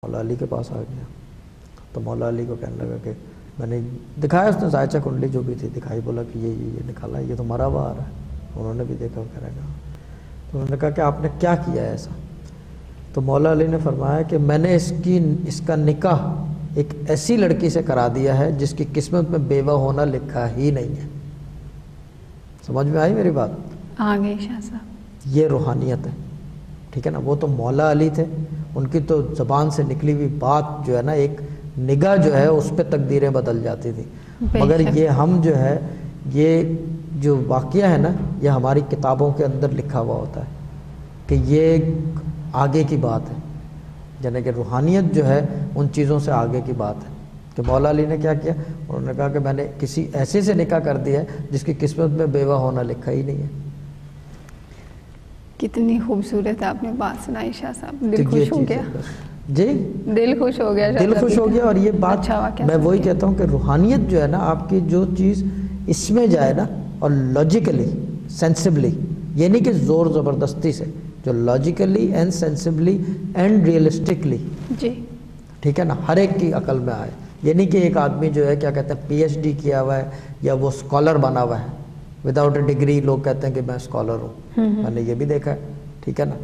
مولا علی کے پاس آ گیا تو مولا علی کو کہنے لگا کہ میں نے دکھایا، اس نے زائچہ کنڈلی جو بھی تھی دکھائی، بولا کہ یہ نکالا، یہ تو مرا ہوا آ رہا ہے. انہوں نے بھی دیکھا، کہہ رہا ہے. تو انہوں نے کہا کہ آپ نے کیا کیا ہے ایسا؟ تو مولا علی نے فرمایا کہ میں نے اس کا نکاح ایک ایسی لڑکی سے کرا دیا ہے جس کی قسمت میں بیوہ ہونا لکھا ہی نہیں ہے. سمجھ میں آئی میری بات؟ آگے شاہ صاحب یہ روحانیت ہے، ٹھیک ہے نا. وہ تو مولا علی تھے، ان کی تو زبان سے نکلی ہوئی بات جو ہے نا، ایک نگاہ جو ہے اس پہ تقدیریں بدل جاتی تھی. مگر یہ ہم جو ہے، یہ جو واقعہ ہے نا، یہ ہماری کتابوں کے اندر لکھا ہوا ہوتا ہے کہ یہ آگے کی بات ہے. یعنی کہ روحانیت جو ہے ان چیزوں سے آگے کی بات ہے. کہ مولا علی نے کیا کیا؟ انہوں نے کہا کہ میں نے کسی ایسے سے نکاح کر دیا ہے جس کی قسمت میں بیوہ ہونا لکھا ہی نہیں ہے. کتنی خوبصورت آپ نے بات سنائی شاہ صاحب، دل خوش ہو گیا. جی دل خوش ہو گیا، دل خوش ہو گیا. اور یہ بات میں وہی کہتا ہوں کہ روحانیت جو ہے نا، آپ کی جو چیز اس میں جائے نا، اور لاجیکلی سینسبلی، یہ نہیں کہ زور زبردستی سے، جو logically and sensibly and realistically, جی ٹھیک ہے نا، ہر ایک کی عقل میں آئے. یہ نہیں کہ ایک آدمی جو ہے کیا کہتے ہیں پی ایچ ڈی کیا ہوا ہے یا وہ اسکالر بنا ہوا ہے، وداؤٹ اے ڈگری لوگ کہتے ہیں کہ میں اسکالر ہوں. میں نے یہ بھی دیکھا ہے، ٹھیک ہے نا.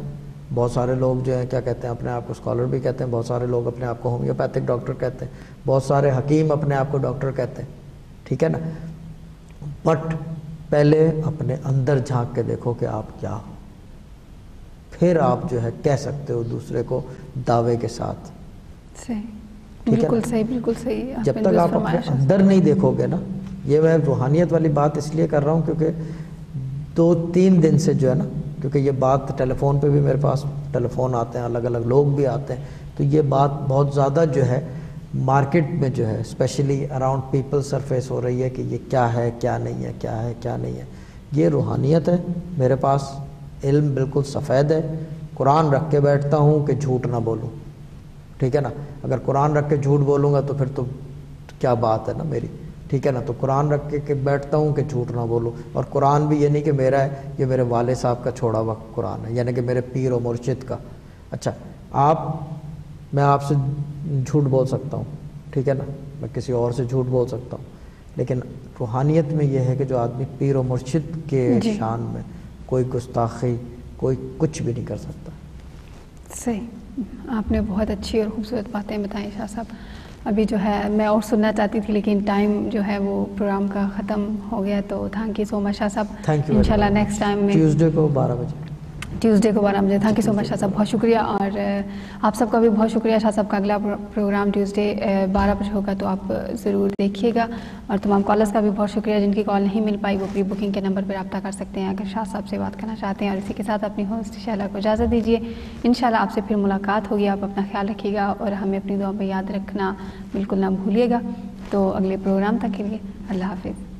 بہت سارے لوگ جو ہیں کیا کہتے ہیں اپنے آپ کو اسکالر بھی کہتے ہیں، بہت سارے لوگ اپنے آپ کو ہومیوپیتھک ڈاکٹر کہتے ہیں، بہت سارے حکیم اپنے آپ کو ڈاکٹر کہتے ہیں، ٹھیک ہے نا. بٹ پہلے اپنے اندر جھانک کے دیکھو کہ آپ کیا ہو، پھر آپ جو ہے کہہ سکتے ہو دوسرے کو دعوے کے ساتھ. صحیح، بالکل صحیح، بالکل صحیح. جب تک آپ اپنے اندر نہیں دیکھو گے نا، یہ میں روحانیت والی بات اس لیے کر رہا ہوں کیونکہ 2-3 دن سے جو ہے نا، کیونکہ یہ بات ٹیلی فون پہ بھی میرے پاس ٹیلی فون آتے ہیں، الگ الگ لوگ بھی آتے ہیں، تو یہ بات بہت زیادہ جو ہے مارکیٹ میں جو ہے اسپیشلی اراؤنڈ پیپل سرفیس ہو رہی ہے کہ یہ کیا ہے کیا نہیں ہے، کیا ہے کیا نہیں ہے. یہ روحانیت ہے. میرے پاس علم بالکل سفید ہے. قرآن رکھ کے بیٹھتا ہوں کہ جھوٹ نہ بولوں، ٹھیک ہے نا. اگر قرآن رکھ کے جھوٹ بولوں گا تو پھر تو کیا بات ہے نا میری، ٹھیک ہے نا. تو قرآن رکھ کے بیٹھتا ہوں کہ جھوٹ نہ بولوں. اور قرآن بھی یہ نہیں کہ میرا ہے، یہ میرے والد صاحب کا چھوڑا ہوا قرآن ہے، یعنی کہ میرے پیر و مرشد کا. اچھا میں آپ سے جھوٹ بول سکتا ہوں، ٹھیک ہے نا، میں کسی اور سے جھوٹ بول سکتا ہوں، لیکن روحانیت میں یہ ہے کہ جو آدمی پیر و مرشد کے شان میں کوئی گستاخی، کوئی کچھ بھی نہیں کر سکتا. صحیح، آپ نے بہت اچھی اور خوبصورت باتیں بتائیں شاہ صاحب. ابھی جو ہے میں اور سننا چاہتی تھی لیکن ٹائم جو ہے وہ پروگرام کا ختم ہو گیا. تو تھینک یو سو مچ شاہ صاحب. Thank you. انشاءاللہ نیکسٹ ٹائم میں ٹیوزڈے کو 12 بجے. تھینک یو سو مچ شاہ صاحب، بہت شکریہ. اور آپ سب کا بھی بہت شکریہ. شاہ صاحب کا اگلا پروگرام ٹیوزڈے 12 بجے ہوگا، تو آپ ضرور دیکھیے گا. اور تمام کالرز کا بھی بہت شکریہ جن کی کال نہیں مل پائی، وہ پری بکنگ کے نمبر پہ رابطہ کر سکتے ہیں اگر شاہ صاحب سے بات کرنا چاہتے ہیں. اور اسی کے ساتھ اپنی ہوسٹ شہلا کو اجازت دیجیے. انشاءاللہ آپ سے پھر ملاقات ہوگی. آپ اپنا خیال رکھیے گا اور ہمیں اپنی دعا میں یاد رکھنا بالکل نہ بھولیے گا. تو اگلے پروگرام تک کے لیے اللہ حافظ.